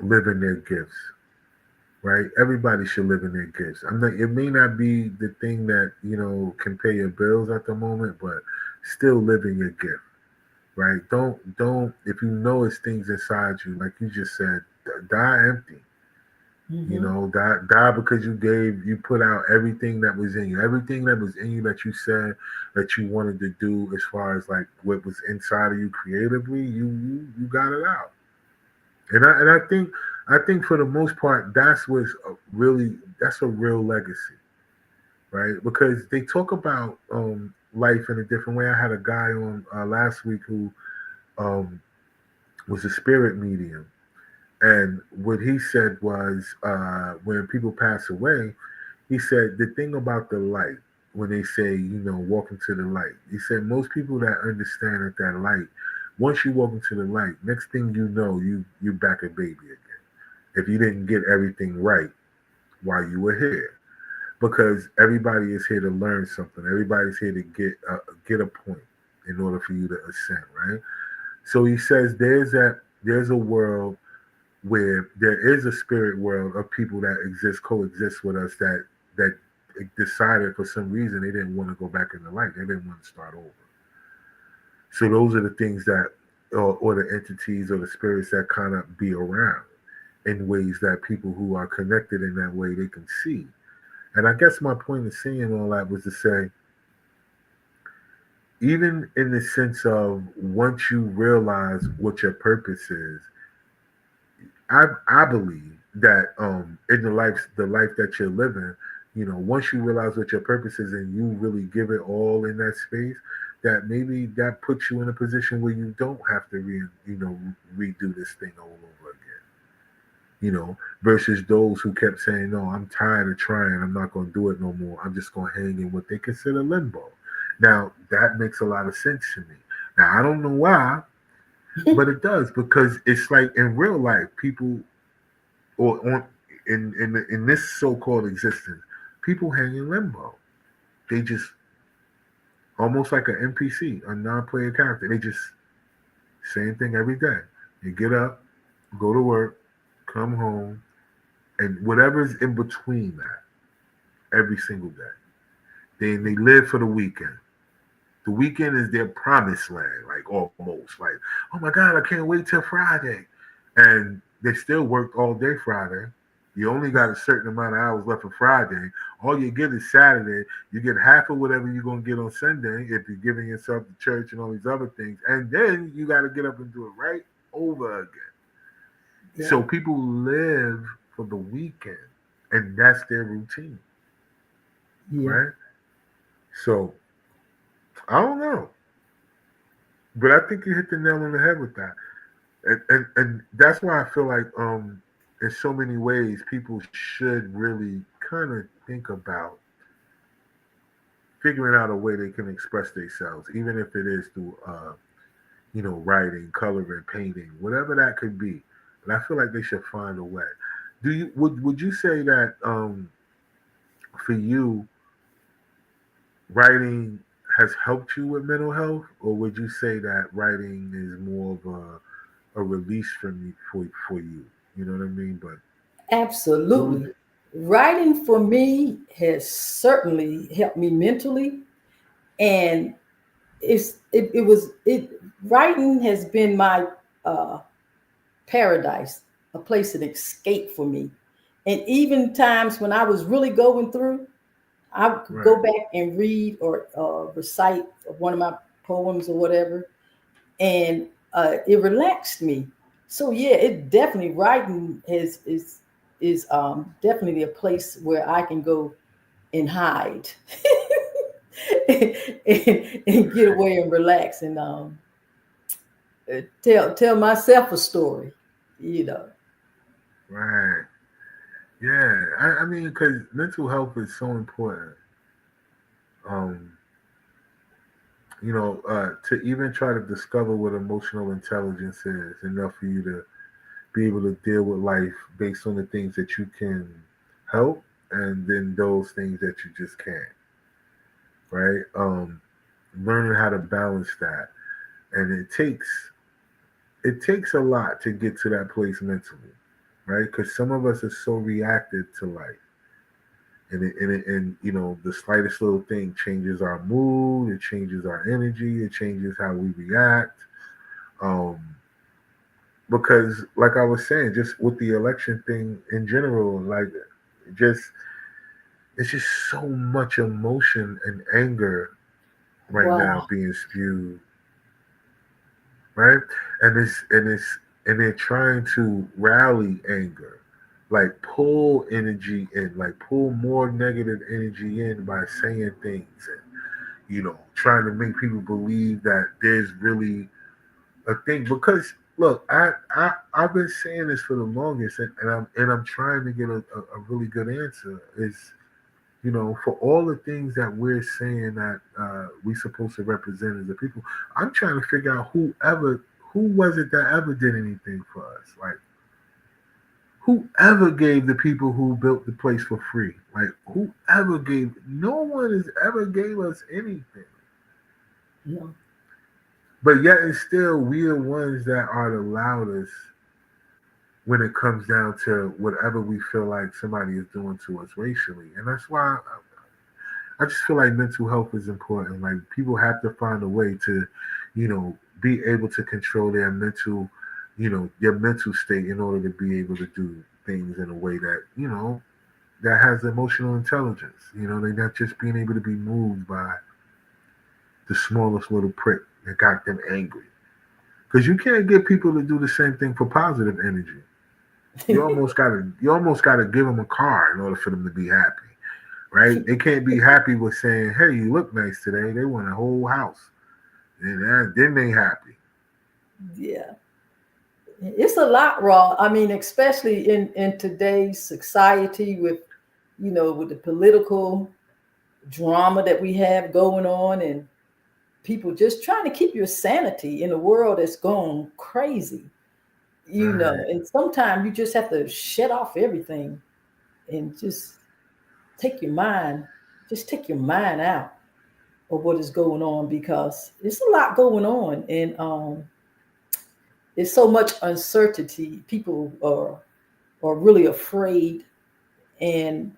live in their gifts, right? Everybody should live in their gifts. I'm not. It may not be the thing that can pay your bills at the moment, but still live in your gift, right? Don't. If you know it's things inside you, like you just said, die empty. Mm-hmm. Die because you put out everything that was in you, everything that was in you that you said that you wanted to do as far as like what was inside of you creatively, you got it out. And I think for the most part, that's a real legacy, right? Because they talk about life in a different way. I had a guy on last week who um, was a spirit medium, And what he said was, when people pass away, he said the thing about the light, when they say, walk into the light, he said most people that understand that light, once you walk into the light, next thing you know, you back a baby again. If you didn't get everything right while you were here, because everybody is here to learn something. Everybody's here to get a point in order for you to ascend, right? So he says there's a world where there is a spirit world of people that coexist with us that decided for some reason they didn't want to go back in the light. They didn't want to start over. So those are the things that, or the entities or the spirits that kind of be around in ways that people who are connected in that way they can see. And I guess my point of saying all that was to say, even in the sense of once you realize what your purpose is, I believe that in the life that you're living, once you realize what your purpose is and you really give it all in that space, that maybe that puts you in a position where you don't have to redo this thing all over again. Versus those who kept saying, no, I'm tired of trying, I'm not going to do it no more, I'm just going to hang in what they consider limbo. Now that makes a lot of sense to me. Now I don't know why, but it does, because it's like in real life, people, or on in this so-called existence, people hang in limbo. They just almost like an NPC, a non-player character. They just same thing every day. You get up, go to work, come home, and whatever's in between that, every single day. Then they live for the weekend. The weekend is their promised land, like almost. Like, oh my God, I can't wait till Friday. And they still worked all day Friday. You only got a certain amount of hours left for Friday. All you get is Saturday. You get half of whatever you're going to get on Sunday if you're giving yourself to church and all these other things. And then you got to get up and do it right over again. Yeah. So people live for the weekend, and that's their routine. Yeah. Right? So I don't know. But I think you hit the nail on the head with that. And that's why I feel like in so many ways people should really kind of think about figuring out a way they can express themselves, even if it is through writing, coloring, painting, whatever that could be. But I feel like they should find a way. Would you say that for you, writing has helped you with mental health, or would you say that writing is more of a release for you? You know what I mean? But absolutely, writing for me has certainly helped me mentally, and writing has been my paradise, a place of escape for me. And even times when I was really going through, I would go back and read or recite one of my poems or whatever, and it relaxed me. So yeah, it definitely, writing is definitely a place where I can go and hide and get away and relax and tell myself a story, Right. Yeah. I mean, because mental health is so important. Um, to even try to discover what emotional intelligence is, enough for you to be able to deal with life based on the things that you can help, and then those things that you just can't. Right? Learning how to balance that, and it takes a lot to get to that place mentally, right? Because some of us are so reactive to life, and the slightest little thing changes our mood, it changes our energy, it changes how we react. Because, like I was saying, just with the election thing in general, like just it's just so much emotion and anger right now being spewed, right? And they're trying to rally anger, like pull energy in, like pull more negative energy in by saying things, and trying to make people believe that there's really a thing. Because look, I've been saying this for the longest, and I'm trying to get a really good answer. Is, for all the things that we're saying that we supposed to represent as a people, I'm trying to figure out who was it that ever did anything for us? Like, whoever gave the people who built the place for free? Like, whoever gave? No one has ever gave us anything. No. But yet and still, we are ones that are the loudest when it comes down to whatever we feel like somebody is doing to us racially. And that's why I just feel like mental health is important. Like, people have to find a way to, be able to control their mental state in order to be able to do things in a way that, that has emotional intelligence. They're not just being able to be moved by the smallest little prick that got them angry. Because you can't get people to do the same thing for positive energy. You almost gotta give them a car in order for them to be happy, right? They can't be happy with saying, "Hey, you look nice today." They want a whole house, and then they happy. Yeah. It's a lot, Raw. I mean, especially in today's society with, with the political drama that we have going on, and people just trying to keep your sanity in a world that's going crazy, Right. and sometimes you just have to shut off everything and take your mind, take your mind out of what is going on, because it's a lot going on, and it's so much uncertainty. People are really afraid, and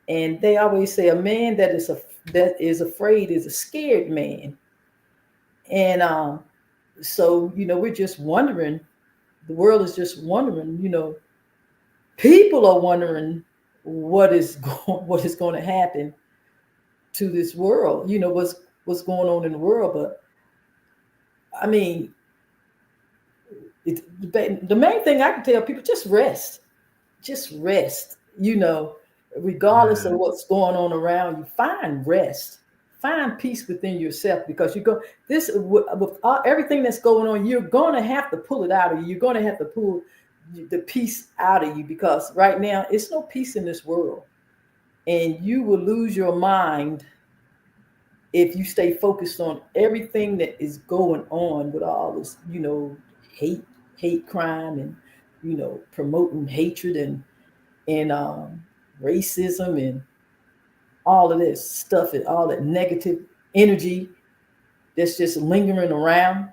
they always say a man that is afraid is a scared man. And so we're just wondering, the world is just wondering, people are wondering what is going to happen to this world, what's going on in the world. But I mean, the main thing I can tell people, just rest, regardless of Right. what's going on around you. Find rest, find peace within yourself, because with everything that's going on, you're going to have to pull it out of you. You're going to have to pull the peace out of you, because right now it's no peace in this world, and you will lose your mind if you stay focused on everything that is going on with all this, hate, crime, and promoting hatred, and racism, and all of this stuff, and all that negative energy that's just lingering around.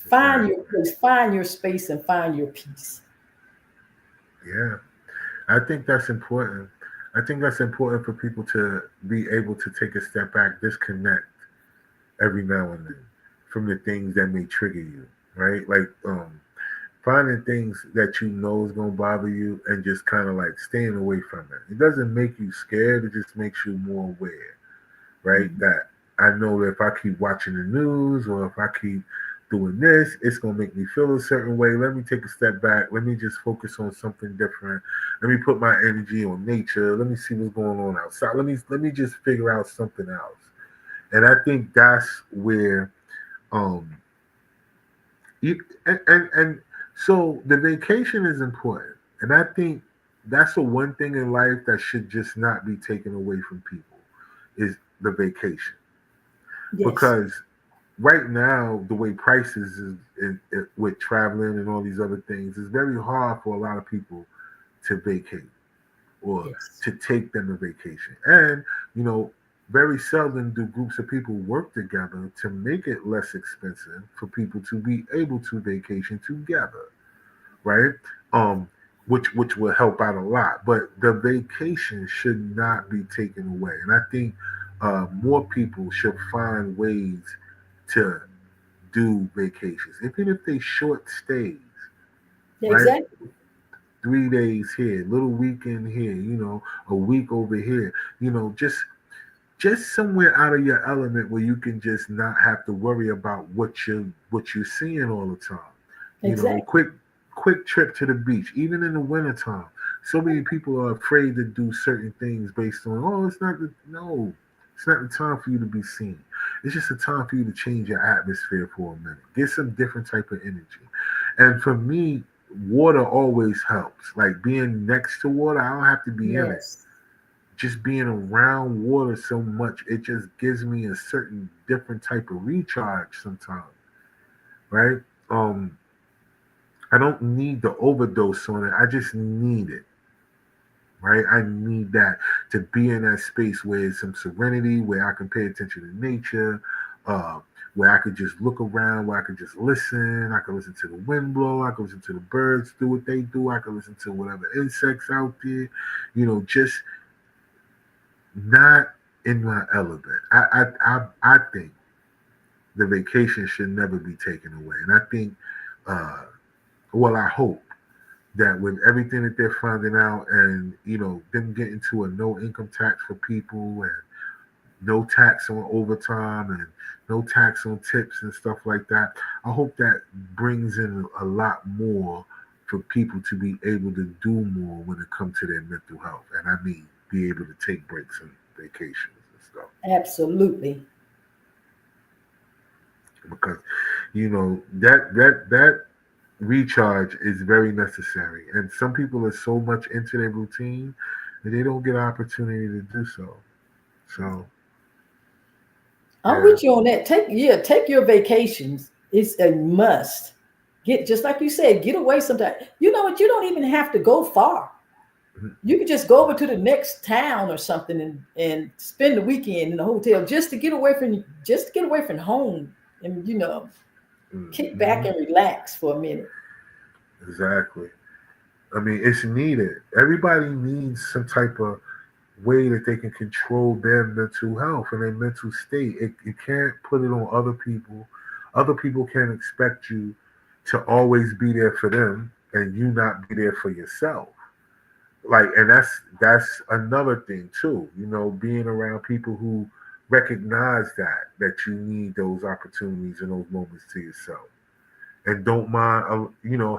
Find Right. your place, find your space, and find your peace. Yeah. I think that's important. I think that's important for people to be able to take a step back, disconnect every now and then from the things that may trigger you, right? Like, finding things that you know is gonna bother you and just kind of like staying away from it. It doesn't make you scared. It just makes you more aware, right? Mhm. That I know that if I keep watching the news or if I keep doing this, it's gonna make me feel a certain way. Let me take a step back. Let me just focus on something different. Let me put my energy on nature. Let me see what's going on outside. Let me just figure out something else. And I think that's where um you and so the vacation is important. And I think that's the one thing in life that should just not be taken away from people is the vacation. Yes, Because right now, the way prices with traveling and all these other things, it's very hard for a lot of people to vacate or yes, to take them a vacation. And, you know, very seldom do groups of people work together to make it less expensive for people to be able to vacation together, right? Um, which will help out a lot. But the vacation should not be taken away, and I think more people should find ways to do vacations, even if they short stays, right? exactly. 3 days here, little weekend here, a week over here, just somewhere out of your element where you can just not have to worry about what you're seeing all the time. Exactly. Quick trip to the beach, even in the wintertime. So many people are afraid to do certain things based on, oh, it's not the time for you to be seen. It's just a time for you to change your atmosphere for a minute. Get some different type of energy. And for me, water always helps. Like being next to water, I don't have to be in it. Yes. Just being around water so much, it just gives me a certain different type of recharge sometimes, right? Um, I don't need the overdose on it. I just need it, right? I need that to be in that space where it's some serenity, where I can pay attention to nature, uh, where I could just look around, where I could just listen. I could listen to the wind blow. I could listen to the birds do what they do. I could listen to whatever insects out there, just not in my element. I think the vacation should never be taken away, and I think, uh, well, I hope that with everything that they're finding out, and them getting to a no income tax for people, and no tax on overtime, and no tax on tips and stuff like that, I hope that brings in a lot more for people to be able to do more when it comes to their mental health, and I mean be able to take breaks and vacations and stuff, Absolutely. because that recharge is very necessary, and some people are so much into their routine that they don't get an opportunity to do so. So I'm yeah. with you on that. Take your vacations. It's a must. Get, just like you said, get away sometime. You know what? You don't even have to go far. You can just go over to the next town or something and spend the weekend in the hotel just to get away from home and kick back Mhm. and relax for a minute. Exactly. I mean, it's needed. Everybody needs some type of way that they can control their mental health and their mental state. You can't put it on other people. Other people can't expect you to always be there for them and you not be there for yourself. Like, and that's another thing too. Being around people who recognize that you need those opportunities and those moments to yourself, and don't mind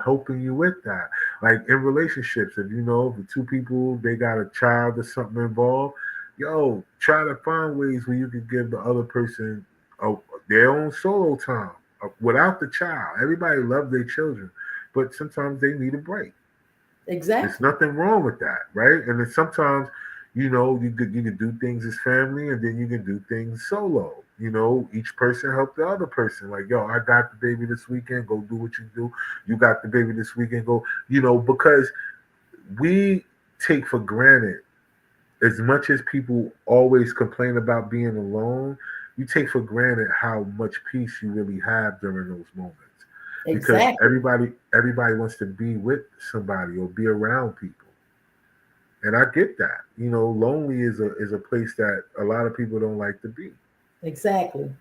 helping you with that. Like in relationships, if the two people, they got a child or something involved, try to find ways where you can give the other person a, their own solo time without the child. Everybody loves their children, but sometimes they need a break. There's Exactly. nothing wrong with that, right? And then sometimes, you can do things as family, and then you can do things solo. Each person help the other person. Like, yo, I got the baby this weekend. Go do what you do. You got the baby this weekend. Go. Because we take for granted, as much as people always complain about being alone, you take for granted how much peace you really have during those moments, because Exactly. everybody wants to be with somebody or be around people. And I get that. Lonely is a place that a lot of people don't like to be, Exactly.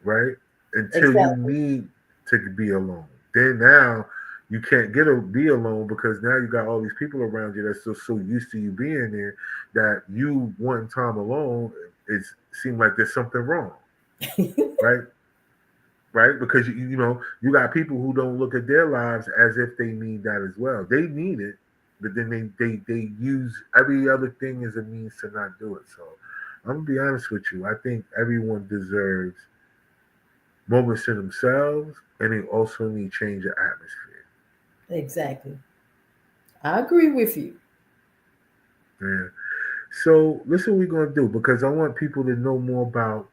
right? Until you Exactly. need to be alone. Then now you can't be alone, because now you got all these people around you that's so used to you being there, that you wanting time alone, it seems like there's something wrong, right? Right? Because you got people who don't look at their lives as if they need that as well. They need it, but then they use every other thing as a means to not do it. So I'm gonna be honest with you. I think everyone deserves moments to themselves, and they also need change of atmosphere. Exactly. I agree with you. Yeah. So listen, what we're gonna do, because I want people to know more about.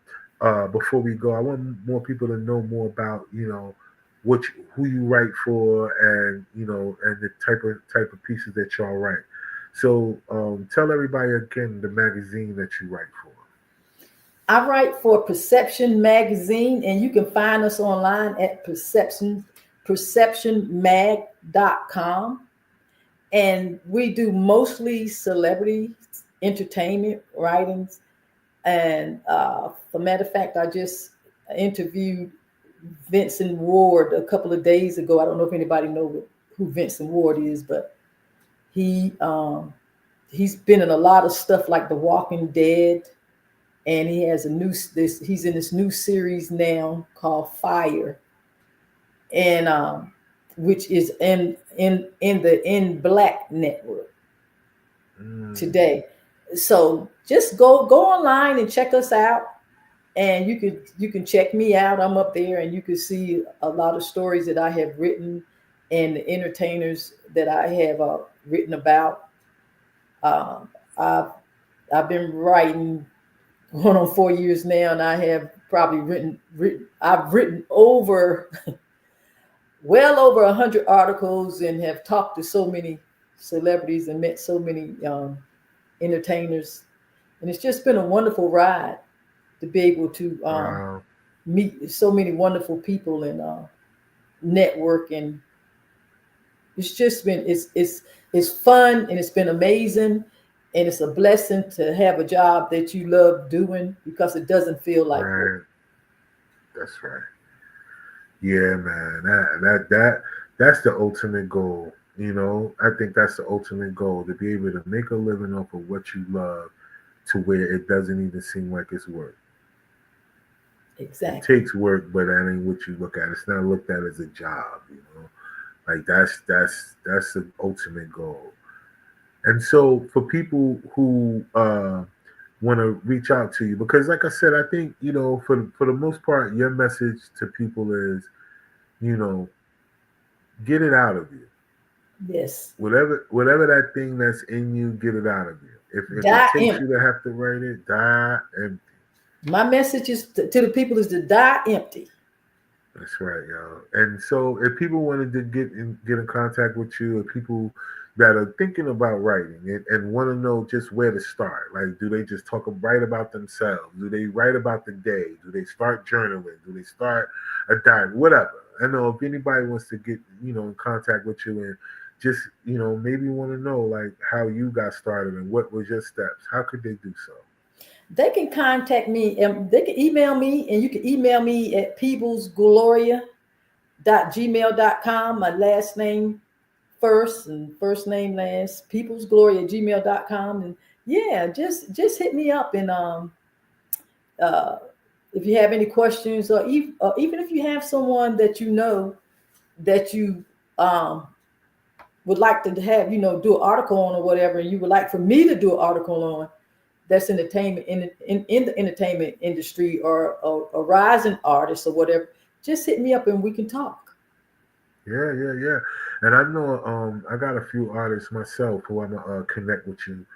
Before we go, I want more people to know more about who you write for, and and the type of pieces that y'all write. So tell everybody again the magazine that you write for. I write for Perception Magazine, and you can find us online at perceptionmag.com. And we do mostly celebrity entertainment writings. And for matter of fact, I just interviewed Vincent Ward a couple of days ago. I don't know if anybody knows who Vincent Ward is, but he he's been in a lot of stuff like The Walking Dead, and he has he's in this new series now called Fire, and which is in the In Black network Mm. today. So just go online and check us out, and you can check me out. I'm up there, and you can see a lot of stories that I have written, and the entertainers that I have written about. Um, I've I've been writing going on 4 years now, and I have probably I've written over well over 100 articles and have talked to so many celebrities and met so many entertainers, and it's just been a wonderful ride to be able to Wow. meet so many wonderful people and network, and it's just been it's fun and it's been amazing, and it's a blessing to have a job that you love doing because it doesn't feel like work. Right. That's right. Yeah, man. That's the ultimate goal. You know, I think that's the ultimate goal, to be able to make a living off of what you love to where it doesn't even seem like it's work. It Exactly. takes work, but that ain't what you look at. It's not looked at as a job, you know. Like that's the ultimate goal. And so for people who want to reach out to you, because like I said, I think, you know, for the most part, your message to people is, you know, get it out of you. Yes. Whatever that thing that's in you, get it out of you. If it Die takes you empty. to have to write it, die empty. My message is to the people is to die empty. That's right, y'all. And so, if people wanted to get in contact with you, or people that are thinking about writing and want to know just where to start, like, do they just write about themselves? Do they write about the day? Do they start journaling? Do they start a diary? Whatever. I know if anybody wants to get, you know, in contact with you and just, you know, maybe want to know like how you got started and what was your steps, how could they do so? They can contact me and they can email me, and you can email me at peoplesgloria.gmail.com. My last name first and first name last, peoplesgloria@gmail.com. And yeah, just hit me up, and uh if you have any questions, or even if you have someone that you know that you um would like to have, do an article on or whatever, and you would like for me to do an article on, that's entertainment in the entertainment industry, or a rising artist or whatever, just hit me up and we can talk. Yeah, yeah, yeah. And I know I got a few artists myself who I'm gonna connect with you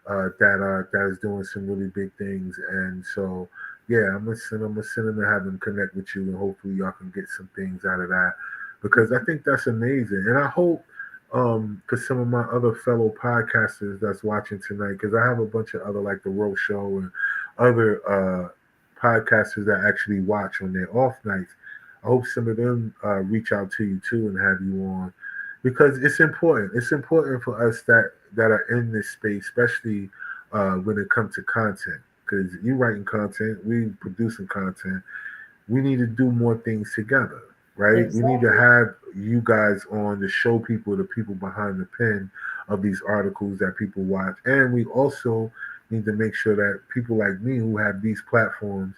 that is doing some really big things. And so yeah, I'm gonna send them and have them connect with you, and hopefully y'all can get some things out of that, because I think that's amazing. And I hope for some of my other fellow podcasters that's watching tonight, because I have a bunch of other, like the Row Show and other podcasters that actually watch on their off nights. I hope some of them reach out to you too and have you on, because it's important. It's important for us that are in this space, especially when it comes to content. Because you writing content, we producing content. We need to do more things together, right? We need to Exactly. have you guys on to show people, the people behind the pen of these articles that people watch, and we also need to make sure that people like me who have these platforms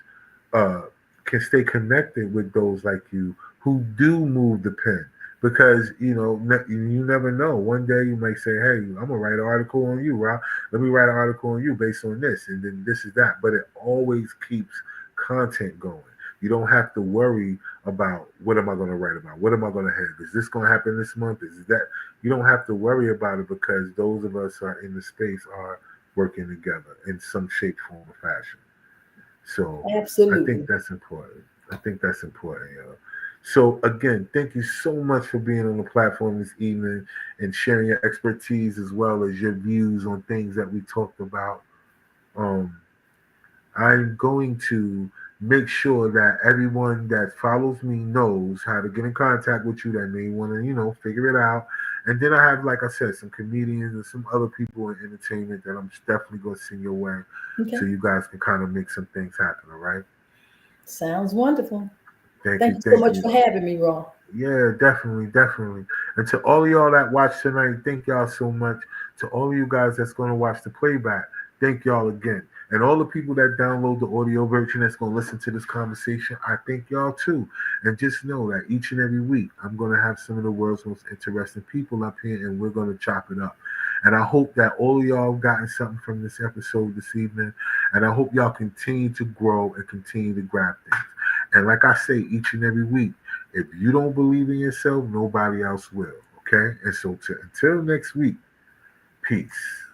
uh, can stay connected with those like you who do move the pen, because you know you never know. One day you might say, "Hey, I'm gonna write an article on you, Rob. Let me write an article on you based on this, and then this is that." But it always keeps content going. You don't have to worry about what am I going to write about? What am I going to have? Is this going to happen this month? Is that? You don't have to worry about it, because those of us are in the space are working together in some shape, form, or fashion. So I think Absolutely. that's important. I think that's important, yo. So again, thank you so much for being on the platform this evening and sharing your expertise as well as your views on things that we talked about. Um, I'm going to make sure that everyone that follows me knows how to get in contact with you that may want to, you know, figure it out. And then I have, like I said, some comedians and some other people in entertainment that I'm definitely going to send your way, so Okay. you guys can kind of make some things happen. All right. Sounds wonderful. Thank Thank you. you so Thank much you. for having me, Ron. Yeah, definitely, definitely. And to all of y'all that watch tonight, thank y'all so much. To all of you guys that's going to watch the playback, thank y'all again. And all the people that download the audio version that's going to listen to this conversation, I thank y'all too. And just know that each and every week, I'm going to have some of the world's most interesting people up here, and we're going to chop it up. And I hope that all of y'all have gotten something from this episode this evening. And I hope y'all continue to grow and continue to grab things. And like I say each and every week, If you don't believe in yourself, nobody else will. Okay? And so until next week, peace.